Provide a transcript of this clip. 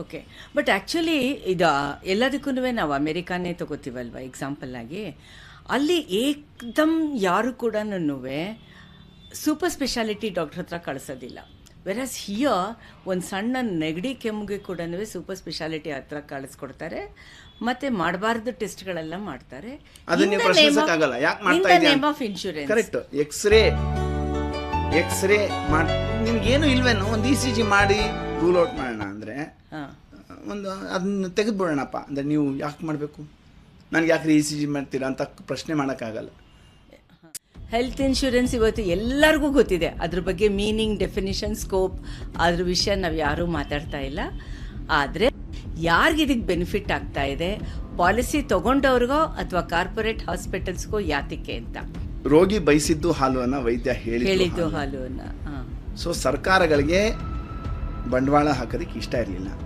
Okay. But actually ಇದು ಎಲ್ಲದಕ್ಕೂ ನಾವು ಅಮೇರಿಕಾನೇ ತಗೋತೀವಲ್ವ ಎಕ್ಸಾಂಪಲ್ ಆಗಿ. ಅಲ್ಲಿ ಏಕ್ದಮ್ ಯಾರು ಕೂಡ ಸೂಪರ್ ಸ್ಪೆಷಾಲಿಟಿ ಡಾಕ್ಟ್ರ್ ಹತ್ರ ಕಳಿಸೋದಿಲ್ಲ. ವೆರಾಸ್ ಹಿಯರ್ ಒಂದು ಸಣ್ಣ ನೆಗಡಿ ಕೆಮ್ಮಿಗೆ ಕೂಡ ಸೂಪರ್ ಸ್ಪೆಷಾಲಿಟಿ ಹತ್ರ ಕಳಿಸ್ಕೊಡ್ತಾರೆ, ಮತ್ತೆ ಮಾಡಬಾರ್ದು ಟೆಸ್ಟ್ಗಳೆಲ್ಲ ಮಾಡ್ತಾರೆ. Name of insurance. Correct. X ray ಮಾಡಿ ನಿಮ್ಗೇನು ಇಲ್ವೇನೋ ಒಂದು ECG ಮಾಡಿ ರೂಲ್ ಔಟ್ ಮಾಡೋಣ ಅಂದರೆ ಒಂದು ಅದನ್ನ ತೆಗೆದುಬಿಡೋಣಪ್ಪ ಅಂದರೆ ನೀವು ಯಾಕೆ ಮಾಡಬೇಕು, ನನಗೆ ಯಾಕೆ ECG ಮಾಡ್ತೀರಾ ಅಂತ ಪ್ರಶ್ನೆ ಮಾಡೋಕ್ಕಾಗಲ್ಲ. ಹೆಲ್ತ್ ಇನ್ಶೂರೆನ್ಸ್ ಇವತ್ತು ಎಲ್ಲರಿಗೂ ಗೊತ್ತಿದೆ, ಅದ್ರ ಬಗ್ಗೆ ಮೀನಿಂಗ್, ಡೆಫಿನಿಷನ್, ಸ್ಕೋಪ್, ಅದ್ರ ವಿಷಯ ನಾವು ಯಾರೂ ಮಾತಾಡ್ತಾ ಇಲ್ಲ. ಆದರೆ ಯಾರಿಗೆ ಇದಕ್ಕೆ ಬೆನಿಫಿಟ್ ಆಗ್ತಾ ಇದೆ, ಪಾಲಿಸಿ ತೊಗೊಂಡವ್ರಿಗೋ ಅಥವಾ ಕಾರ್ಪೊರೇಟ್ ಹಾಸ್ಪಿಟಲ್ಸ್ಗೋ ಯಾತಕ್ಕೆ ಅಂತ. ರೋಗಿ ಬಯಸಿದ್ದು ಹಾಲು ಅನ್ನೋ ವೈದ್ಯ ಹೇಳಿದ್ದು ಹಾಲು ಅನ್ನೋ. ಸೊ ಸರ್ಕಾರಗಳಿಗೆ ಬಂಡವಾಳ ಹಾಕೋದಕ್ಕೆ ಇಷ್ಟ ಇರಲಿಲ್ಲ.